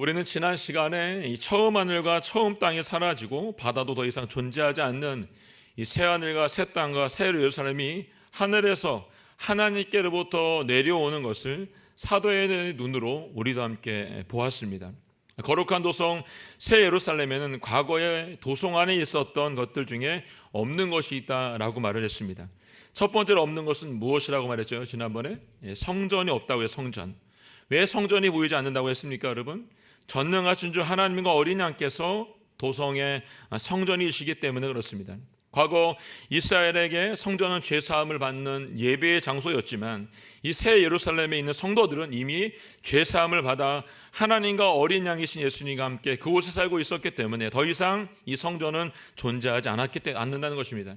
우리는 지난 시간에 이 처음 하늘과 처음 땅이 사라지고 바다도 더 이상 존재하지 않는 이 새 하늘과 새 땅과 새 예루살렘이 하늘에서 하나님께로부터 내려오는 것을 사도의 눈으로 우리도 함께 보았습니다. 거룩한 도성 새 예루살렘에는 과거에 도성 안에 있었던 것들 중에 없는 것이 있다라고 말을 했습니다. 첫 번째로 없는 것은 무엇이라고 말했죠? 지난번에 성전이 없다고 해요. 성전. 왜 성전이 보이지 않는다고 했습니까, 여러분? 전능하신 주 하나님과 어린 양께서 도성의 성전이시기 때문에 그렇습니다. 과거 이스라엘에게 성전은 죄사함을 받는 예배의 장소였지만 이 새 예루살렘에 있는 성도들은 이미 죄사함을 받아 하나님과 어린 양이신 예수님과 함께 그곳에 살고 있었기 때문에 더 이상 이 성전은 존재하지 않는다는 것입니다.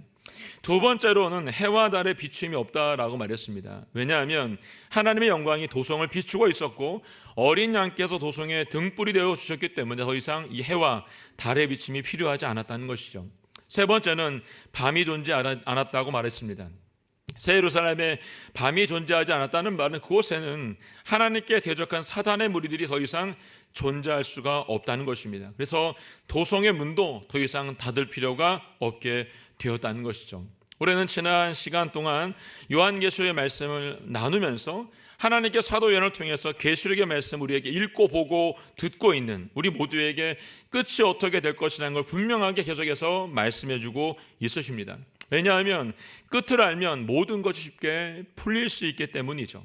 두 번째로는 해와 달의 비추임이 없다라고 말했습니다. 왜냐하면 하나님의 영광이 도성을 비추고 있었고 어린 양께서 도성에 등불이 되어 주셨기 때문에 더 이상 이 해와 달의 비침이 필요하지 않았다는 것이죠. 세 번째는 밤이 존재하지 않았다고 말했습니다. 새 예루살렘에 밤이 존재하지 않았다는 말은 그곳에는 하나님께 대적한 사단의 무리들이 더 이상 존재할 수가 없다는 것입니다. 그래서 도성의 문도 더 이상 닫을 필요가 없게 되었다는 것이죠. 올해는 지난 시간 동안 요한계시록의 말씀을 나누면서 하나님께 사도 요한을 통해서 계시록의 말씀 우리에게 읽고 보고 듣고 있는 우리 모두에게 끝이 어떻게 될 것이라는 걸 분명하게 계속해서 말씀해주고 있으십니다. 왜냐하면 끝을 알면 모든 것이 쉽게 풀릴 수 있기 때문이죠.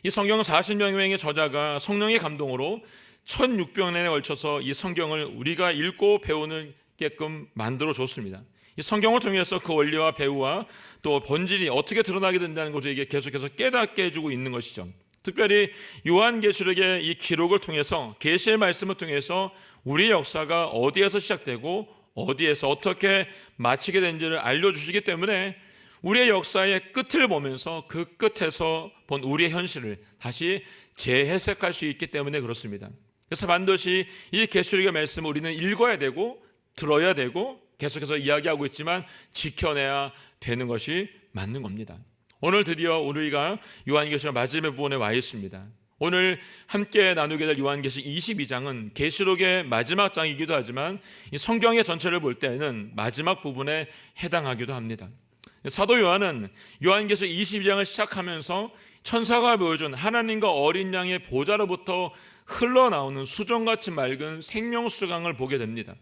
이 성경 40명의 저자가 성령의 감동으로 1600년에 걸쳐서 이 성경을 우리가 읽고 배우게끔 만들어줬습니다. 이 성경을 통해서 그 원리와 배우와 또 본질이 어떻게 드러나게 된다는 것을 이게 계속해서 깨닫게 해주고 있는 것이죠. 특별히 요한계시록의 이 기록을 통해서 계시의 말씀을 통해서 우리의 역사가 어디에서 시작되고 어디에서 어떻게 마치게 된지를 알려주시기 때문에 우리의 역사의 끝을 보면서 그 끝에서 본 우리의 현실을 다시 재해석할 수 있기 때문에 그렇습니다. 그래서 반드시 이 계시록의 말씀을 우리는 읽어야 되고 들어야 되고 계속해서 이야기하고 있지만 지켜내야 되는 것이 맞는 겁니다. 오늘 드디어 우리가 요한계시록 마지막 부분에 와 있습니다. 오늘 함께 나누게 될 요한계시록 22장은 계시록의 마지막 장이기도 하지만 이 성경의 전체를 볼 때는 마지막 부분에 해당하기도 합니다. 사도 요한은 요한계시록 22장을 시작하면서 천사가 보여준 하나님과 어린 양의 보좌로부터 흘러나오는 수정같이 맑은 생명수강을 보게 됩니다.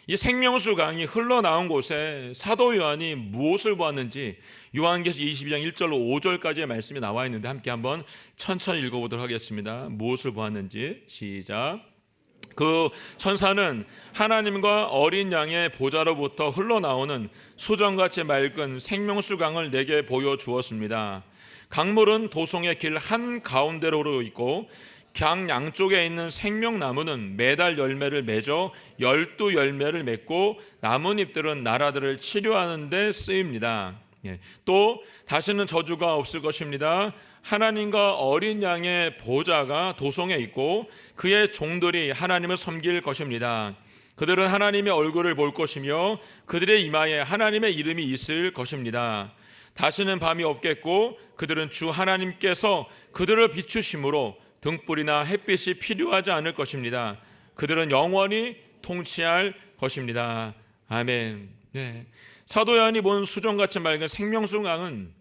이 생명수강이 흘러나온 곳에 사도 요한이 무엇을 보았는지 요한계시록 22장 1절로 5절까지의 말씀이 나와 있는데 함께 한번 천천히 읽어보도록 하겠습니다. 무엇을 보았는지 시작. 그 천사는 하나님과 어린 양의 보좌로부터 흘러나오는 수정같이 맑은 생명수강을 내게 보여주었습니다. 강물은 도성의 길 한가운데로 흐르고 있고 강 양쪽에 있는 생명나무는 매달 열매를 맺어 12열매를 맺고 나뭇잎들은 나라들을 치료하는 데 쓰입니다. 또 다시는 저주가 없을 것입니다. 하나님과 어린 양의 보좌가 도성에 있고 그의 종들이 하나님을 섬길 것입니다. 그들은 하나님의 얼굴을 볼 것이며 그들의 이마에 하나님의 이름이 있을 것입니다. 다시는 밤이 없겠고 그들은 주 하나님께서 그들을 비추심으로 등불이나 햇빛이 필요하지 않을 것입니다. 그들은 영원히 통치할 것입니다. 아멘. 네. 사도 요한이 본 수정같이 맑은 생명수강은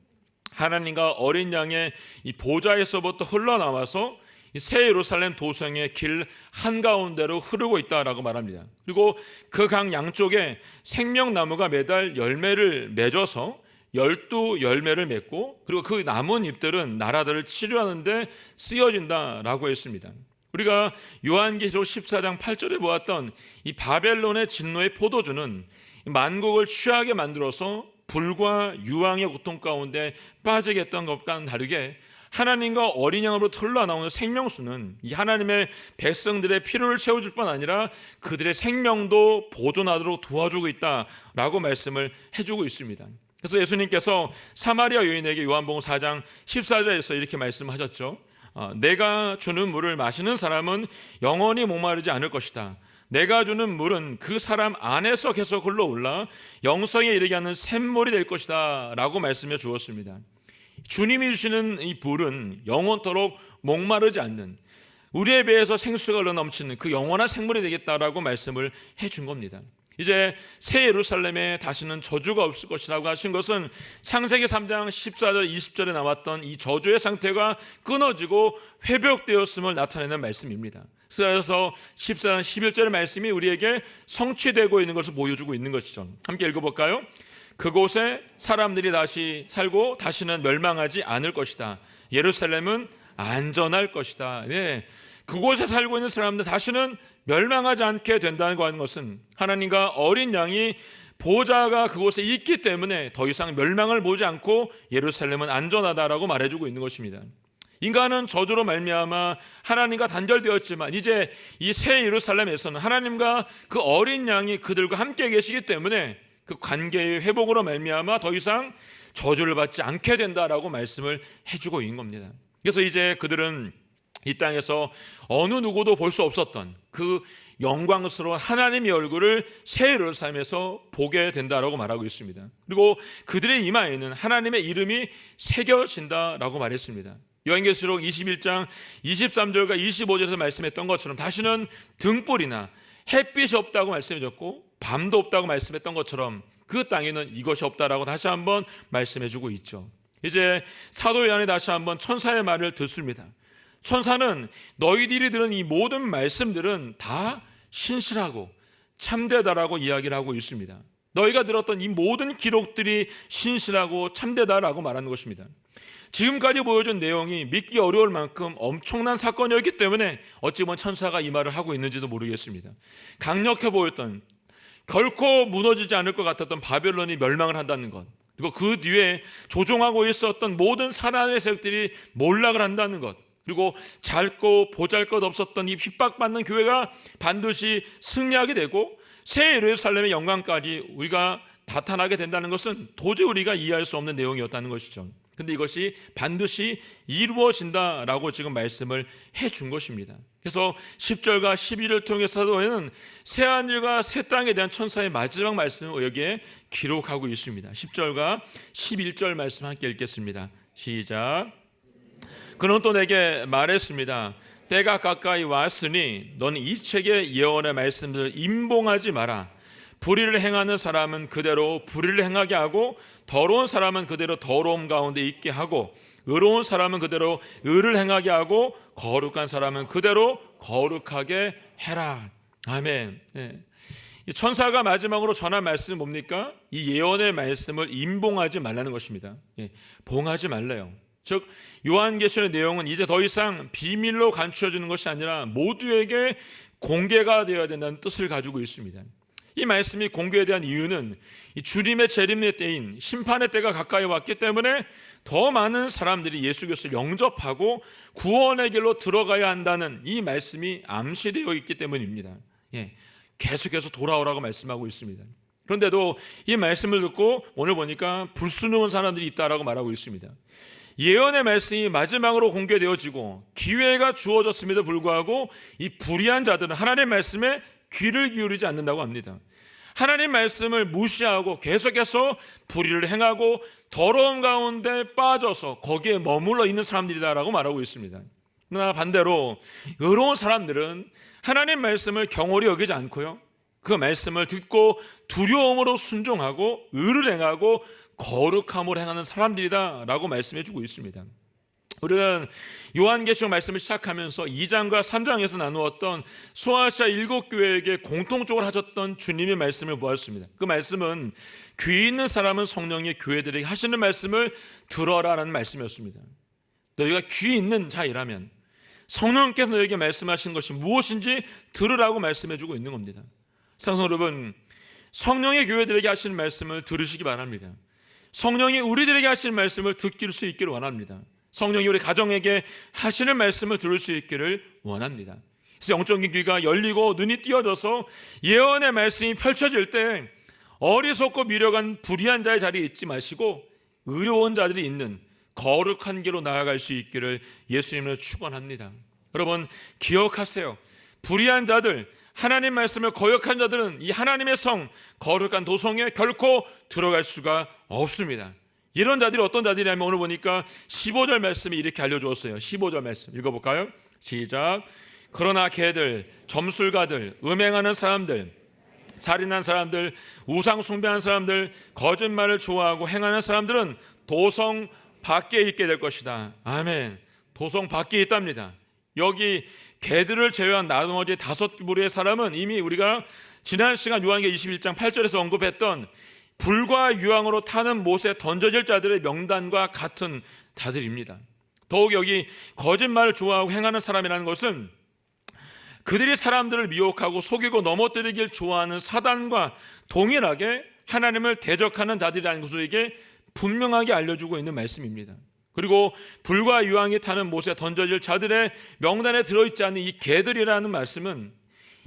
하나님과 어린 양의 이 보좌에서부터 흘러나와서 이 새 예루살렘 도성의 길 한가운데로 흐르고 있다라고 말합니다. 그리고 그 강 양쪽에 생명나무가 매달 열매를 맺어서 12열매를 맺고 그리고 그 남은 잎들은 나라들을 치료하는 데 쓰여진다라고 했습니다. 우리가 요한계시록 14장 8절에 보았던 이 바벨론의 진노의 포도주는 만국을 취하게 만들어서 불과 유황의 고통 가운데 빠지게 했던 것과는 다르게 하나님과 어린 양으로부터 흘러나오는 생명수는 이 하나님의 백성들의 필요를 채워줄 뿐 아니라 그들의 생명도 보존하도록 도와주고 있다라고 말씀을 해주고 있습니다. 그래서 예수님께서 사마리아 여인에게 요한복음 4장 14절에서 이렇게 말씀하셨죠. 내가 주는 물을 마시는 사람은 영원히 목마르지 않을 것이다. 내가 주는 물은 그 사람 안에서 계속 흘러올라 영성에 이르게 하는 샘물이 될 것이다 라고 말씀해 주었습니다. 주님이 주시는 이 불은 영원토록 목마르지 않는 우리의 배에서 생수가 흘러 넘치는 그 영원한 생물이 되겠다라고 말씀을 해준 겁니다. 이제 새 예루살렘에 다시는 저주가 없을 것이라고 하신 것은 창세기 3장 14절 20절에 나왔던 이 저주의 상태가 끊어지고 회복되었음을 나타내는 말씀입니다. 그래서 14장 11절의 말씀이 우리에게 성취되고 있는 것을 보여주고 있는 것이죠. 함께 읽어볼까요? 그곳에 사람들이 다시 살고 다시는 멸망하지 않을 것이다. 예루살렘은 안전할 것이다. 네. 그곳에 살고 있는 사람들 다시는 멸망하지 않게 된다는 것은 하나님과 어린 양이 보좌가 그곳에 있기 때문에 더 이상 멸망을 보지 않고 예루살렘은 안전하다라고 말해주고 있는 것입니다. 인간은 저주로 말미암아 하나님과 단절되었지만 이제 이 새 예루살렘에서는 하나님과 그 어린 양이 그들과 함께 계시기 때문에 그 관계의 회복으로 말미암아 더 이상 저주를 받지 않게 된다라고 말씀을 해주고 있는 겁니다. 그래서 이제 그들은 이 땅에서 어느 누구도 볼 수 없었던 그 영광스러운 하나님의 얼굴을 새 예루살렘에서 보게 된다라고 말하고 있습니다. 그리고 그들의 이마에는 하나님의 이름이 새겨진다라고 말했습니다. 요한계시록 21장 23절과 25절에서 말씀했던 것처럼 다시는 등불이나 햇빛이 없다고 말씀해줬고 밤도 없다고 말씀했던 것처럼 그 땅에는 이것이 없다라고 다시 한번 말씀해주고 있죠. 이제 사도 요한이 다시 한번 천사의 말을 듣습니다. 천사는 너희들이 들은 이 모든 말씀들은 다 신실하고 참되다라고 이야기를 하고 있습니다. 너희가 들었던 이 모든 기록들이 신실하고 참되다라고 말하는 것입니다. 지금까지 보여준 내용이 믿기 어려울 만큼 엄청난 사건이었기 때문에 어찌 보면 천사가 이 말을 하고 있는지도 모르겠습니다. 강력해 보였던, 결코 무너지지 않을 것 같았던 바벨론이 멸망을 한다는 것, 그리고 그 뒤에 조종하고 있었던 모든 사단의 세력들이 몰락을 한다는 것, 그리고 짧고 보잘것 없었던 이 핍박받는 교회가 반드시 승리하게 되고 새 예루살렘의 영광까지 우리가 나타나게 된다는 것은 도저히 우리가 이해할 수 없는 내용이었다는 것이죠. 근데 이것이 반드시 이루어진다라고 지금 말씀을 해준 것입니다. 그래서 10절과 12절을 통해서는 새하늘과 새 땅에 대한 천사의 마지막 말씀을 여기에 기록하고 있습니다. 10절과 11절 말씀 함께 읽겠습니다. 시작. 그는 또 내게 말했습니다. 때가 가까이 왔으니 너는 이 책의 예언의 말씀들을 임봉하지 마라. 불의를 행하는 사람은 그대로 불의를 행하게 하고 더러운 사람은 그대로 더러움 가운데 있게 하고 의로운 사람은 그대로 의를 행하게 하고 거룩한 사람은 그대로 거룩하게 해라. 아멘. 네. 천사가 마지막으로 전한 말씀은 뭡니까? 이 예언의 말씀을 임봉하지 말라는 것입니다. 봉하지 말래요. 즉 요한계시의 내용은 이제 더 이상 비밀로 감추어지는 것이 아니라 모두에게 공개가 되어야 된다는 뜻을 가지고 있습니다. 이 말씀이 공개에 대한 이유는 이 주님의 재림의 때인 심판의 때가 가까이 왔기 때문에 더 많은 사람들이 예수 그리스도를 영접하고 구원의 길로 들어가야 한다는 이 말씀이 암시되어 있기 때문입니다. 계속해서 돌아오라고 말씀하고 있습니다. 그런데도 이 말씀을 듣고 오늘 보니까 불순종한 사람들이 있다라고 말하고 있습니다. 예언의 말씀이 마지막으로 공개되어지고 기회가 주어졌음에도 불구하고 이 불의한 자들은 하나님의 말씀에 귀를 기울이지 않는다고 합니다. 하나님 말씀을 무시하고 계속해서 불의를 행하고 더러움 가운데 빠져서 거기에 머물러 있는 사람들이다라고 말하고 있습니다. 그러나 반대로 의로운 사람들은 하나님 말씀을 경홀히 여기지 않고요, 그 말씀을 듣고 두려움으로 순종하고 의를 행하고 거룩함으로 행하는 사람들이다라고 말씀해주고 있습니다. 우리는 요한계시록 말씀을 시작하면서 2장과 3장에서 나누었던 소아시아 7교회에게 공통적으로 하셨던 주님의 말씀을 보았습니다. 그 말씀은 귀 있는 사람은 성령의 교회들에게 하시는 말씀을 들어라라는 말씀이었습니다. 너희가 귀 있는 자이라면 성령께서 너희에게 말씀하신 것이 무엇인지 들으라고 말씀해주고 있는 겁니다. 사랑하는 여러분, 성령의 교회들에게 하시는 말씀을 들으시기 바랍니다. 성령이 우리들에게 하시는 말씀을 듣길 수 있기를 원합니다. 성령이 우리 가정에게 하시는 말씀을 들을 수 있기를 원합니다. 그래서 영적인 귀가 열리고 눈이 띄어져서 예언의 말씀이 펼쳐질 때 어리석고 미련한 불의한 자의 자리에 있지 마시고 의로운 자들이 있는 거룩한 길로 나아갈 수 있기를 예수님으로 축원합니다. 여러분 기억하세요. 불의한 자들, 하나님 말씀을 거역한 자들은 이 하나님의 성, 거룩한 도성에 결코 들어갈 수가 없습니다. 이런 자들이 어떤 자들이냐면 오늘 보니까 15절 말씀이 이렇게 알려주었어요. 15절 말씀 읽어볼까요? 시작. 그러나 개들, 점술가들, 음행하는 사람들, 살인한 사람들, 우상 숭배하는 사람들, 거짓말을 좋아하고 행하는 사람들은 도성 밖에 있게 될 것이다. 아멘. 도성 밖에 있답니다. 여기 개들을 제외한 나머지 5무리의 사람은 이미 우리가 지난 시간 요한계시록 21장 8절에서 언급했던 불과 유황으로 타는 못에 던져질 자들의 명단과 같은 자들입니다. 더욱 여기 거짓말을 좋아하고 행하는 사람이라는 것은 그들이 사람들을 미혹하고 속이고 넘어뜨리길 좋아하는 사단과 동일하게 하나님을 대적하는 자들이라는 것을 이게 분명하게 알려주고 있는 말씀입니다. 그리고 불과 유황이 타는 못에 던져질 자들의 명단에 들어있지 않은 이 개들이라는 말씀은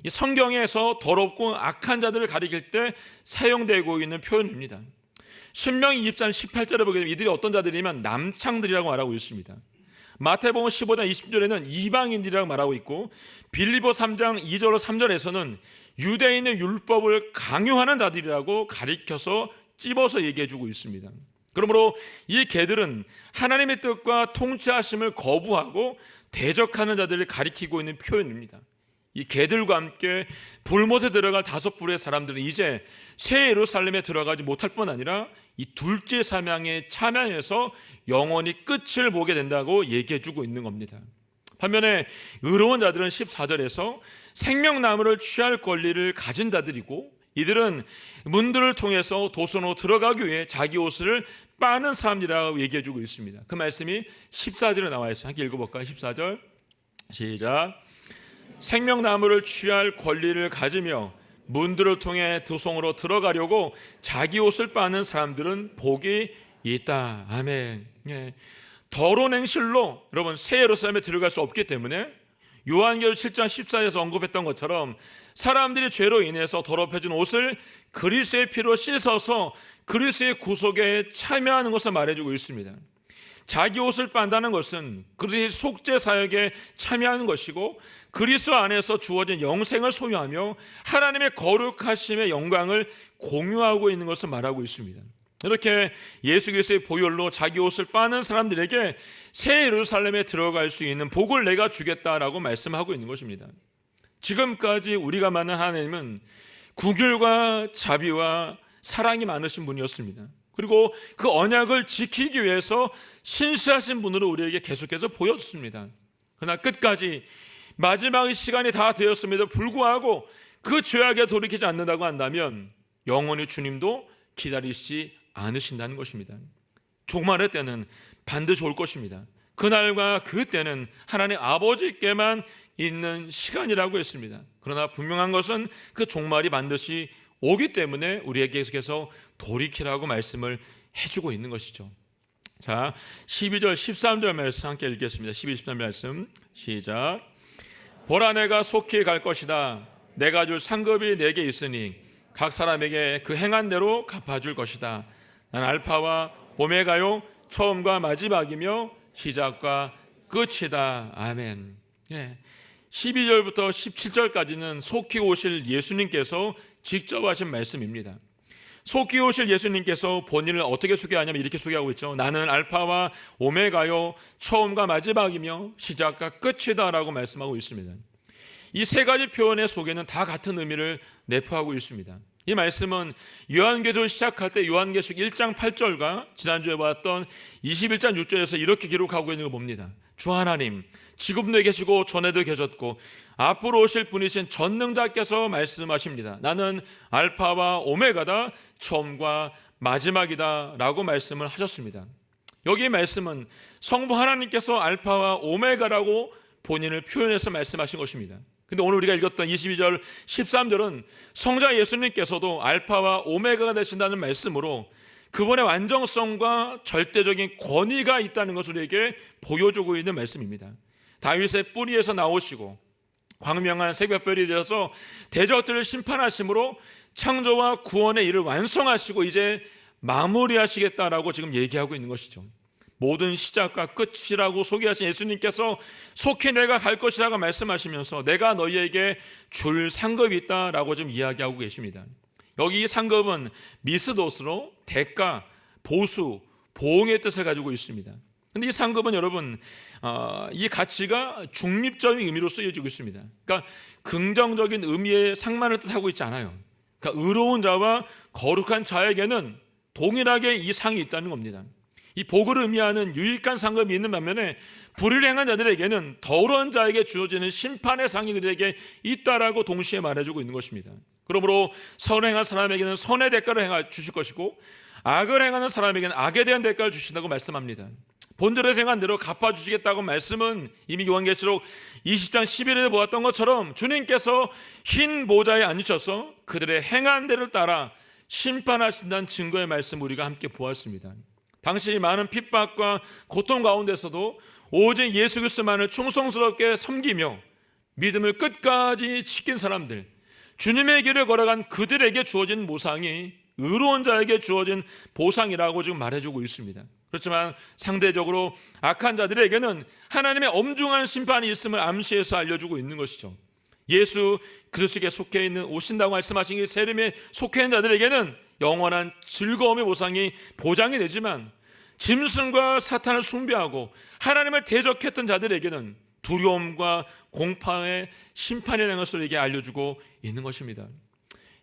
이 성경에서 더럽고 악한 자들을 가리킬 때 사용되고 있는 표현입니다. 신명기 23장 18절에 보게 되면 이들이 어떤 자들이냐면 남창들이라고 말하고 있습니다. 마태복음 15장 20절에는 이방인들이라고 말하고 있고 빌립보 3장 2절 3절에서는 유대인의 율법을 강요하는 자들이라고 가리켜서 찝어서 얘기해주고 있습니다. 그러므로 이 개들은 하나님의 뜻과 통치하심을 거부하고 대적하는 자들을 가리키고 있는 표현입니다. 이 개들과 함께 불못에 들어갈 5부류의 사람들은 이제 새 예루살렘에 들어가지 못할 뿐 아니라 이 둘째 사명에 참여해서 영원히 끝을 보게 된다고 얘기해주고 있는 겁니다. 반면에 의로운 자들은 14절에서 생명나무를 취할 권리를 가진 자들이고 이들은 문들을 통해서 도성으로 들어가기 위해 자기 옷을 빠는 사람이라고 얘기해주고 있습니다. 그 말씀이 14절에 나와 있어요. 함께 읽어볼까요? 14절 시작. 생명나무를 취할 권리를 가지며 문들을 통해 도성으로 들어가려고 자기 옷을 빠는 사람들은 복이 있다. 아멘. 예. 더러운 행실로 여러분 새 예루살렘에 들어갈 수 없기 때문에 요한계시록 7장 14절에서 언급했던 것처럼 사람들이 죄로 인해서 더럽혀진 옷을 그리스도의 피로 씻어서 그리스도의 구속에 참여하는 것을 말해주고 있습니다. 자기 옷을 빤다는 것은 그리스도의 속죄 사역에 참여하는 것이고 그리스도 안에서 주어진 영생을 소유하며 하나님의 거룩하심의 영광을 공유하고 있는 것을 말하고 있습니다. 이렇게 예수 그리스도의 보혈로 자기 옷을 빠는 사람들에게 새 예루살렘에 들어갈 수 있는 복을 내가 주겠다라고 말씀하고 있는 것입니다. 지금까지 우리가 만난 하나님은 긍휼과 자비와 사랑이 많으신 분이었습니다. 그리고 그 언약을 지키기 위해서 신실하신 분으로 우리에게 계속해서 보여줬습니다. 그러나 끝까지 마지막의 시간이 다 되었음에도 불구하고 그 죄악에 돌이키지 않는다고 한다면 영원히 주님도 기다리시지 않으신다는 것입니다. 종말의 때는 반드시 올 것입니다. 그날과 그 때는 하나님 아버지께만 있는 시간이라고 했습니다. 그러나 분명한 것은 그 종말이 반드시 오기 때문에 우리에게 계속해서 돌이키라고 말씀을 해주고 있는 것이죠. 자, 12절 13절 말씀 함께 읽겠습니다. 12, 13절 말씀 시작. 보라 내가 속히 갈 것이다. 내가 줄 상급이 내게 있으니 각 사람에게 그 행한 대로 갚아줄 것이다. 난 알파와 오메가요 처음과 마지막이며 시작과 끝이다. 아멘. 예. 12절부터 17절까지는 속히 오실 예수님께서 직접 하신 말씀입니다. 속히 오실 예수님께서 본인을 어떻게 소개하냐면 이렇게 소개하고 있죠. 나는 알파와 오메가요 처음과 마지막이며 시작과 끝이다 라고 말씀하고 있습니다. 이 세 가지 표현의 속에는 다 같은 의미를 내포하고 있습니다. 이 말씀은 요한계시록을 시작할 때 요한계시록 1장 8절과 지난주에 봤던 21장 6절에서 이렇게 기록하고 있는 걸 봅니다. 주 하나님 지금도 계시고 전에도 계셨고 앞으로 오실 분이신 전능자께서 말씀하십니다. 나는 알파와 오메가다, 처음과 마지막이다 라고 말씀을 하셨습니다. 여기 말씀은 성부 하나님께서 알파와 오메가라고 본인을 표현해서 말씀하신 것입니다. 근데 오늘 우리가 읽었던 22절 13절은 성자 예수님께서도 알파와 오메가가 되신다는 말씀으로 그분의 완전성과 절대적인 권위가 있다는 것을 우리에게 보여주고 있는 말씀입니다. 다윗의 뿌리에서 나오시고 광명한 새벽별이 되어서 대적들을 심판하심으로 창조와 구원의 일을 완성하시고 이제 마무리하시겠다라고 지금 얘기하고 있는 것이죠. 모든 시작과 끝이라고 소개하신 예수님께서 속히 내가 갈 것이라고 말씀하시면서 내가 너희에게 줄 상급이 있다라고 지금 이야기하고 계십니다. 여기 상급은 미스도스로 대가, 보수, 보응의 뜻을 가지고 있습니다. 근데 이 상급은 여러분 이 가치가 중립적인 의미로 쓰여지고 있습니다. 그러니까 긍정적인 의미의 상만을 뜻하고 있지 않아요. 그러니까 의로운 자와 거룩한 자에게는 동일하게 이 상이 있다는 겁니다. 이 복을 의미하는 유익한 상급이 있는 반면에 불의를 행한 자들에게는 더러운 자에게 주어지는 심판의 상이 그들에게 있다라고 동시에 말해주고 있는 것입니다. 그러므로 선을 행한 사람에게는 선의 대가를 주실 것이고 악을 행하는 사람에게는 악에 대한 대가를 주신다고 말씀합니다. 본절에서 행한 대로 갚아주시겠다고 말씀은 이미 요한계시록 20장 11절에 보았던 것처럼 주님께서 흰 모자에 앉으셔서 그들의 행한 대를 따라 심판하신다는 증거의 말씀 우리가 함께 보았습니다. 당시 많은 핍박과 고통 가운데서도 오직 예수 그리스도만을 충성스럽게 섬기며 믿음을 끝까지 지킨 사람들, 주님의 길을 걸어간 그들에게 주어진 보상이 의로운 자에게 주어진 보상이라고 지금 말해주고 있습니다. 그렇지만 상대적으로 악한 자들에게는 하나님의 엄중한 심판이 있음을 암시해서 알려주고 있는 것이죠. 예수 그리스도께 속해 있는 오신다고 말씀하신 이 세림에 속해 있는 자들에게는 영원한 즐거움의 보상이 보장이 되지만 짐승과 사탄을 숭배하고 하나님을 대적했던 자들에게는 두려움과 공파의 심판이라는 것을 우리에게 알려주고 있는 것입니다.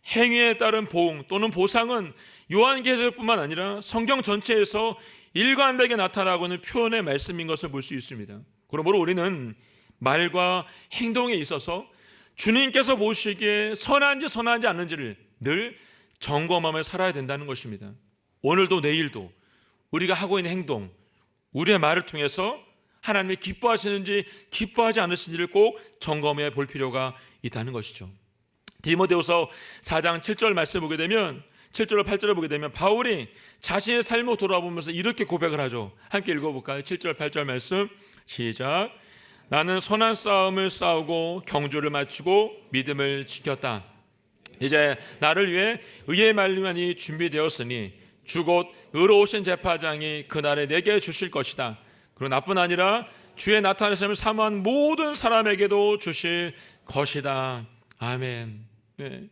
행위에 따른 보응 또는 보상은 요한계시록뿐만 아니라 성경 전체에서 일관되게 나타나고 있는 표현의 말씀인 것을 볼 수 있습니다. 그러므로 우리는 말과 행동에 있어서 주님께서 보시기에 선한지 않은지를 늘 점검하며 살아야 된다는 것입니다. 오늘도 내일도 우리가 하고 있는 행동, 우리의 말을 통해서 하나님이 기뻐하시는지 기뻐하지 않으시는지를 꼭 점검해 볼 필요가 있다는 것이죠. 디모데후서 4장 7절 말씀 보게 되면 7절로 8절을 보게 되면 바울이 자신의 삶을 돌아보면서 이렇게 고백을 하죠. 함께 읽어볼까요? 7절 8절 말씀 시작. 나는 선한 싸움을 싸우고 경주를 마치고 믿음을 지켰다. 이제 나를 위해 의의 말만이 준비되었으니 주 곧 의로우신 재판장이 그날에 내게 주실 것이다. 그리고 나뿐 아니라 주의 나타나심을 사모한 모든 사람에게도 주실 것이다. 아멘. 네.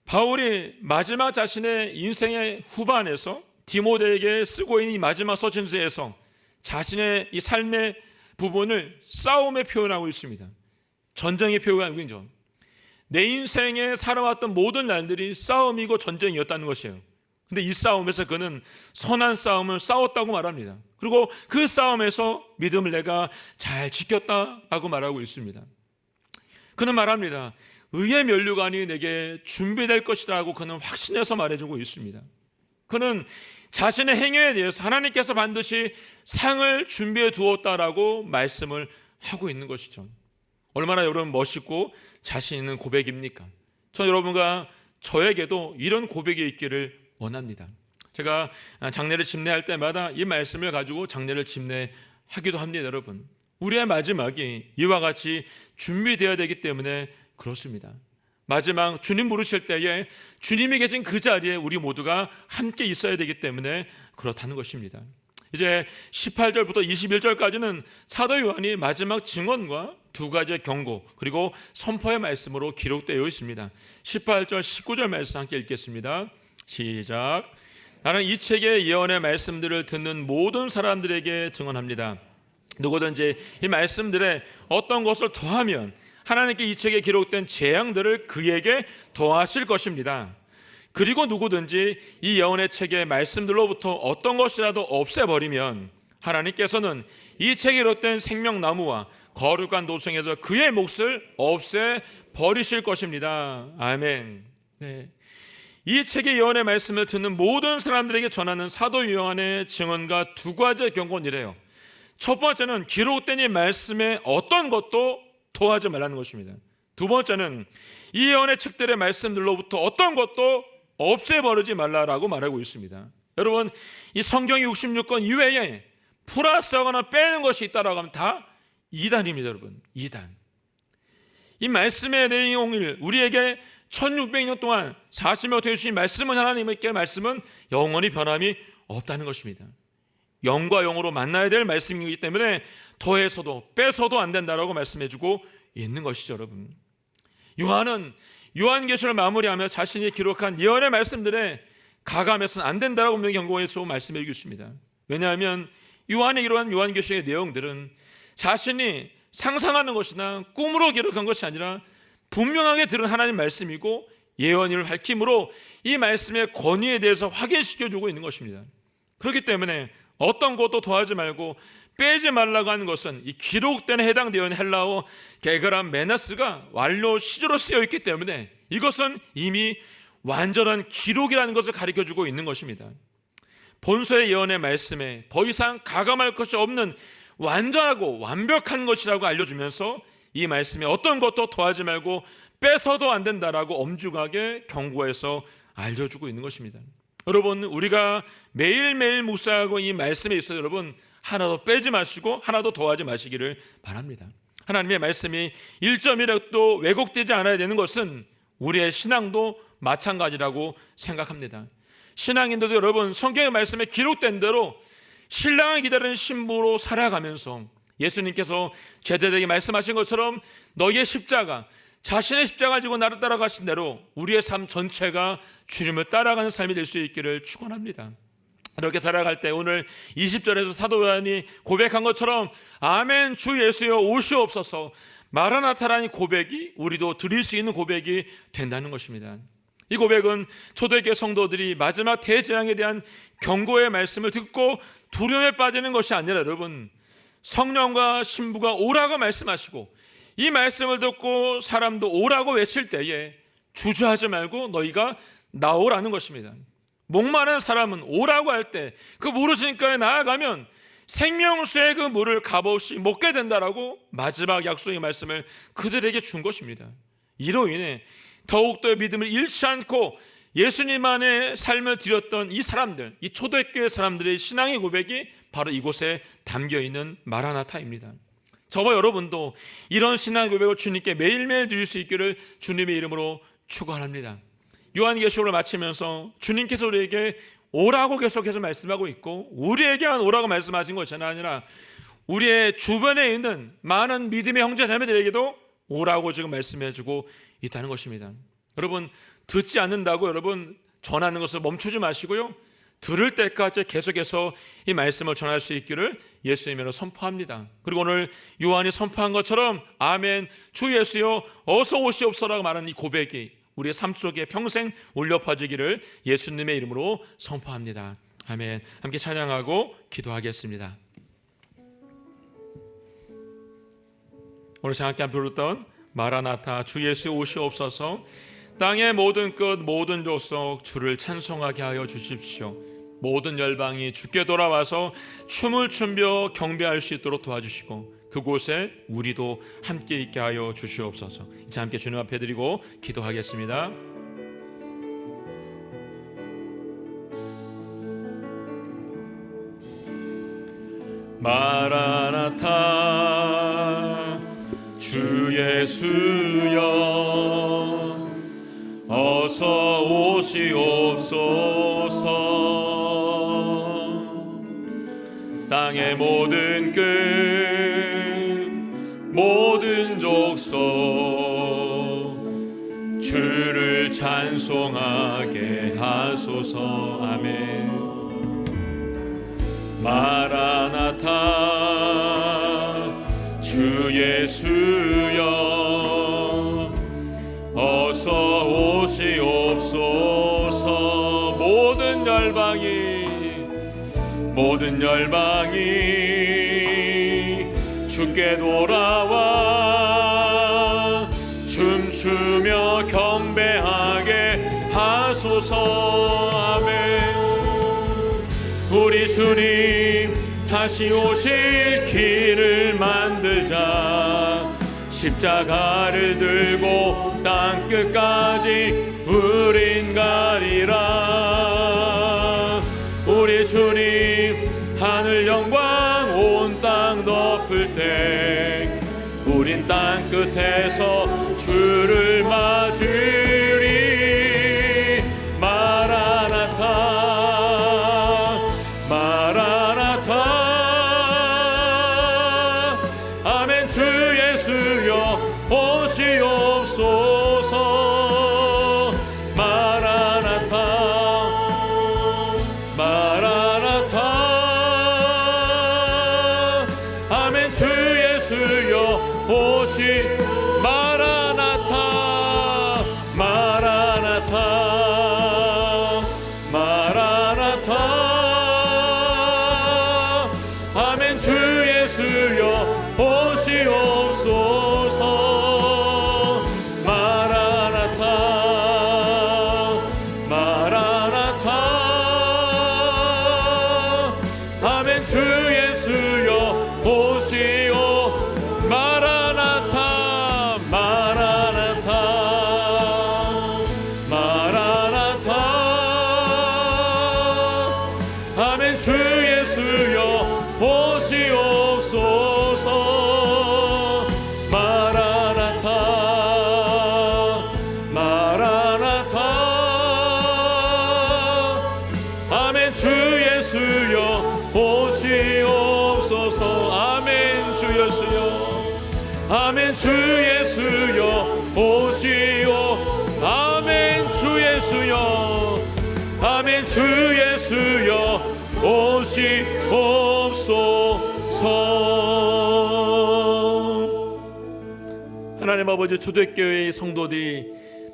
바울이 마지막 자신의 인생의 후반에서 디모데에게 쓰고 있는 이 마지막 서신서에서 자신의 이 삶의 부분을 싸움에 표현하고 있습니다. 전쟁의 표현하고 있죠. 내 인생에 살아왔던 모든 날들이 싸움이고 전쟁이었다는 것이에요. 근데 이 싸움에서 그는 선한 싸움을 싸웠다고 말합니다. 그리고 그 싸움에서 믿음을 내가 잘 지켰다라고 말하고 있습니다. 그는 말합니다. 의의 면류관이 내게 준비될 것이라고 그는 확신해서 말해주고 있습니다. 그는 자신의 행위에 대해서 하나님께서 반드시 상을 준비해 두었다라고 말씀을 하고 있는 것이죠. 얼마나 여러분 멋있고 자신 있는 고백입니까? 저 여러분과 저에게도 이런 고백이 있기를 원합니다. 제가 장례를 집례할 때마다 이 말씀을 가지고 장례를 집례하기도 합니다. 여러분, 우리의 마지막이 이와 같이 준비되어야 되기 때문에 그렇습니다. 마지막 주님 부르실 때에 주님이 계신 그 자리에 우리 모두가 함께 있어야 되기 때문에 그렇다는 것입니다. 이제 18절부터 21절까지는 사도 요한이 마지막 증언과 두 가지의 경고 그리고 선포의 말씀으로 기록되어 있습니다. 18절 19절 말씀 함께 읽겠습니다. 시작. 나는 이 책의 예언의 말씀들을 듣는 모든 사람들에게 증언합니다. 누구든지 이 말씀들에 어떤 것을 더하면 하나님께 이 책에 기록된 재앙들을 그에게 더하실 것입니다. 그리고 누구든지 이 예언의 책의 말씀들로부터 어떤 것이라도 없애버리면 하나님께서는 이 책에 기록된 생명나무와 거룩한 도성에서 그의 몫을 없애버리실 것입니다. 아멘. 네. 이 책의 예언의 말씀을 듣는 모든 사람들에게 전하는 사도 요한의 증언과 두 가지의 경고는 이래요. 첫 번째는 기록된 이 말씀에 어떤 것도 더하지 말라는 것입니다. 두 번째는 이 예언의 책들의 말씀들로부터 어떤 것도 없애버리지 말라라고 말하고 있습니다. 여러분, 이 성경이 66권 이외에 플러스하거나 빼는 것이 있다라고 하면 다 이단입니다. 여러분, 이단. 이 말씀의 내용을 우리에게 1600년 동안 40여 대 주신 말씀은 하나님께 말씀은 영원히 변함이 없다는 것입니다. 영과 영으로 만나야 될 말씀이기 때문에 더해서도 빼서도 안 된다라고 말씀해주고 있는 것이죠. 여러분, 요한은 요한계시를 마무리하며 자신이 기록한 예언의 말씀들에 가감해서는 안 된다라고 분명히 경고해서 말씀해주고 있습니다. 왜냐하면 요한의 이러한 요한계시록의 내용들은 자신이 상상하는 것이나 꿈으로 기록한 것이 아니라 분명하게 들은 하나님 말씀이고 예언을 밝힘으로 이 말씀의 권위에 대해서 확인시켜주고 있는 것입니다. 그렇기 때문에 어떤 것도 더하지 말고 빼지 말라고 하는 것은 이 기록된 해당되어 있는 헬라어 게그람 메나스가 완료 시조로 쓰여 있기 때문에 이것은 이미 완전한 기록이라는 것을 가르쳐주고 있는 것입니다. 본서의 예언의 말씀에 더 이상 가감할 것이 없는 완전하고 완벽한 것이라고 알려주면서 이 말씀에 어떤 것도 더하지 말고 빼서도 안 된다라고 엄중하게 경고해서 알려주고 있는 것입니다. 여러분, 우리가 매일매일 묵상하고 이 말씀에 있어서 여러분 하나도 빼지 마시고 하나도 더하지 마시기를 바랍니다. 하나님의 말씀이 1.1획도 왜곡되지 않아야 되는 것은 우리의 신앙도 마찬가지라고 생각합니다. 신앙인들도 여러분 성경의 말씀에 기록된 대로 신랑을 기다리는 신부로 살아가면서 예수님께서 제자들에게 말씀하신 것처럼 너희의 십자가, 자신의 십자가 지고 나를 따라가신 대로 우리의 삶 전체가 주님을 따라가는 삶이 될 수 있기를 축원합니다. 이렇게 살아갈 때 오늘 20절에서 사도 요한이 고백한 것처럼 아멘 주 예수여 오시옵소서 마라나타라는 고백이 우리도 드릴 수 있는 고백이 된다는 것입니다. 이 고백은 초대교회 성도들이 마지막 대재앙에 대한 경고의 말씀을 듣고 두려움에 빠지는 것이 아니라 여러분 성령과 신부가 오라고 말씀하시고 이 말씀을 듣고 사람도 오라고 외칠 때에 주저하지 말고 너희가 나오라는 것입니다. 목마른 사람은 오라고 할 때 그 무릇이니까에 나아가면 생명수의 그 물을 값없이 먹게 된다라고 마지막 약속의 말씀을 그들에게 준 것입니다. 이로 인해 더욱더 믿음을 잃지 않고 예수님 안에 삶을 드렸던 이 사람들, 이 초대교회 사람들의 신앙의 고백이 바로 이곳에 담겨있는 마라나타입니다. 저와 여러분도 이런 신앙의 고백을 주님께 매일매일 드릴 수 있기를 주님의 이름으로 축원합니다. 요한계시록을 마치면서 주님께서 우리에게 오라고 계속해서 말씀하고 있고 우리에게만 오라고 말씀하신 것이 아니라 우리의 주변에 있는 많은 믿음의 형제 자매들에게도 오라고 지금 말씀해주고 있다는 것입니다. 여러분 듣지 않는다고 여러분 전하는 것을 멈추지 마시고요, 들을 때까지 계속해서 이 말씀을 전할 수 있기를 예수님으로 선포합니다. 그리고 오늘 요한이 선포한 것처럼 아멘 주 예수여 어서 오시옵소서라고 말하는 이 고백이 우리의 삶 속에 평생 울려 퍼지기를 예수님의 이름으로 선포합니다. 아멘. 함께 찬양하고 기도하겠습니다. 오늘 함께 부르던 마라나타 주 예수 오시옵소서 땅의 모든 끝 모든 족속 주를 찬송하게 하여 주십시오. 모든 열방이 주께 돌아와서 춤을 추며 경배할 수 있도록 도와주시고 그곳에 우리도 함께 있게 하여 주시옵소서. 이제 함께 주님 앞에 드리고 기도하겠습니다. 마라나타 주 예수여 어서 오시옵소서. 땅의 모든 끝 모든 족속 주를 찬송하게 하소서. 아멘. 마라나타 주 예수여 어서 오시옵소서. 모든 열방이 주께 돌아와 춤추며 경배하게 하소서. 아멘. 우리 주님 다시 오실 길을 만들자. 십자가를 들고 땅끝까지 우린 가리라. 우리 주님 하늘 영광 온 땅 덮을 때 우린 땅끝에서 주를 맞으리. 마라나타 마라나타 아멘. 주 예수여 오시옵소서. 마라나타 마라나타 주 예수여 오시오. 아멘. 주 예수여. 아멘. 주 예수여 오시옵소서. 하나님 아버지, 초대교회의 성도들이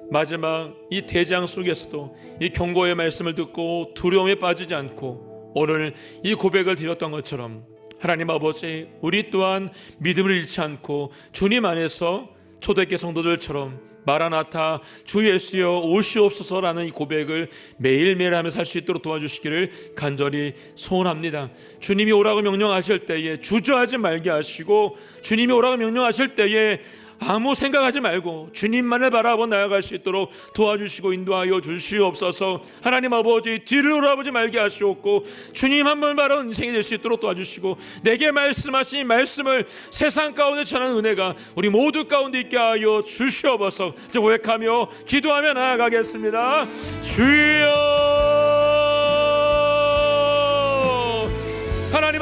마지막 이 대장 속에서도 이 경고의 말씀을 듣고 두려움에 빠지지 않고 오늘 이 고백을 드렸던 것처럼 하나님 아버지, 우리 또한 믿음을 잃지 않고 주님 안에서 초대교회 성도들처럼 마라나타 주 예수여 오시옵소서라는 이 고백을 매일매일 하며 살 수 있도록 도와주시기를 간절히 소원합니다. 주님이 오라고 명령하실 때에 주저하지 말게 하시고, 주님이 오라고 명령하실 때에 아무 생각하지 말고 주님만을 바라보고 나아갈 수 있도록 도와주시고 인도하여 주시옵소서. 하나님 아버지, 뒤를 돌아보지 말게 하시옵고 주님 한 번 바라보는 인생이 될 수 있도록 도와주시고, 내게 말씀하신 말씀을 세상 가운데 전하는 은혜가 우리 모두 가운데 있게 하여 주시옵소서. 이제 고백하며 기도하며 나아가겠습니다. 주여, 하나님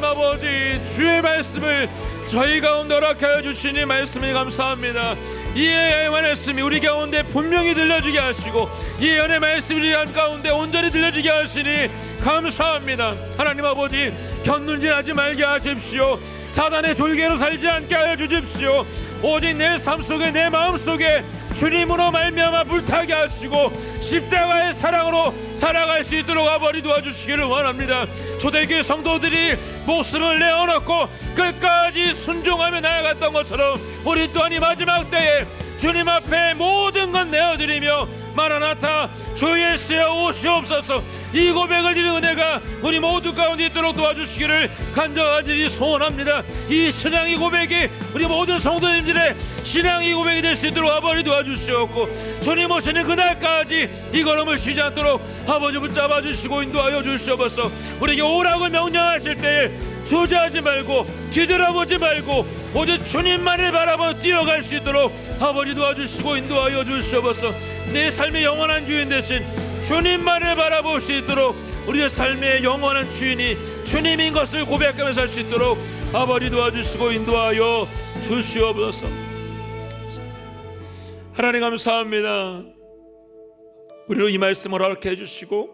아버지, 주의 말씀을 저희 가운데 허락하여 주시니 말씀에 감사합니다. 이의 말씀이 우리 가운데 분명히 들려주게 하시고, 이 연의 말씀이 우리 가운데 온전히 들려주게 하시니 감사합니다. 하나님 아버지, 견눈질하지 말게 하십시오. 사단의 졸개로 살지 않게 하여 주십시오. 오직 내 삶 속에, 내 마음 속에 주님으로 말미암아 불타게 하시고 십자가의 사랑으로 살아갈 수 있도록 아버지 도와주시기를 원합니다. 초대교회 성도들이 목숨을 내어놓고 끝까지 순종하며 나아갔던 것처럼 우리 또한 이 마지막 때에 주님 앞에 모든 것 내어드리며 마라나타 주 예수여 오시옵소서, 이 고백을 드리는 은혜가 우리 모두 가운데 있도록 도와주시기를 간절히 소원합니다. 이 신앙의 고백이 우리 모든 성도님들의 신앙의 고백이 될 수 있도록 아버지 도와주시옵고, 주님 오시는 그날까지 이 걸음을 쉬지 않도록 아버지 붙잡아 주시고 인도하여 주시옵소서. 우리에게 오라고 명령하실 때에 주저하지 말고 뒤돌아보지 말고 오직 주님만을 바라보며 뛰어갈 수 있도록 아버지 도와주시고 인도하여 주시옵소서. 내 삶의 영원한 주인 되신 주님만을 바라볼 수 있도록, 우리의 삶의 영원한 주인이 주님인 것을 고백하며 살 수 있도록 아버지 도와주시고 인도하여 주시옵소서. 하나님 감사합니다. 우리로 이 말씀을 허락해 주시고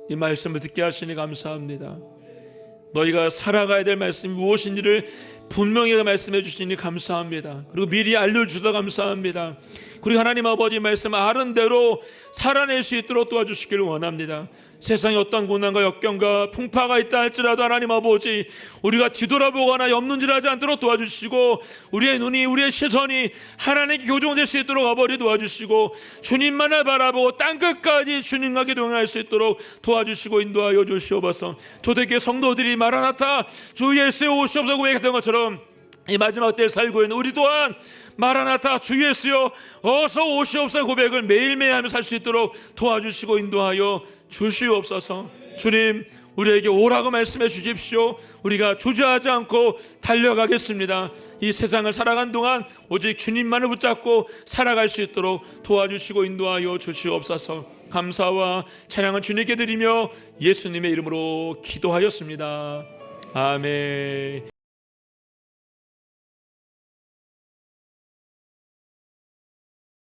이 말씀을 듣게 하시니 감사합니다. 너희가 살아가야 될 말씀이 무엇인지를 분명히 말씀해 주시니 감사합니다. 그리고 미리 알려주셔서 감사합니다. 그리고 하나님 아버지 말씀 아는 대로 살아낼 수 있도록 도와주시기를 원합니다. 세상에 어떤 고난과 역경과 풍파가 있다 할지라도 하나님 아버지, 우리가 뒤돌아보거나 옆눈질하지 않도록 도와주시고, 우리의 눈이, 우리의 시선이 하나님께 교정될 수 있도록 아버지 도와주시고, 주님만을 바라보고 땅끝까지 주님과 동행할 수 있도록 도와주시고 인도하여 주시옵소서. 초대교회 성도들이 마라나타 주 예수의 오시옵소서 고백했던 것처럼 이 마지막 때를 살고 있는 우리 또한 마라나타 주 예수여 어서 오시옵소서 고백을 매일매일 하며 살 수 있도록 도와주시고 인도하여 주시옵소서. 주님, 우리에게 오라고 말씀해 주십시오. 우리가 주저하지 않고 달려가겠습니다. 이 세상을 살아간 동안 오직 주님만을 붙잡고 살아갈 수 있도록 도와주시고 인도하여 주시옵소서. 감사와 찬양을 주님께 드리며 예수님의 이름으로 기도하였습니다. 아멘.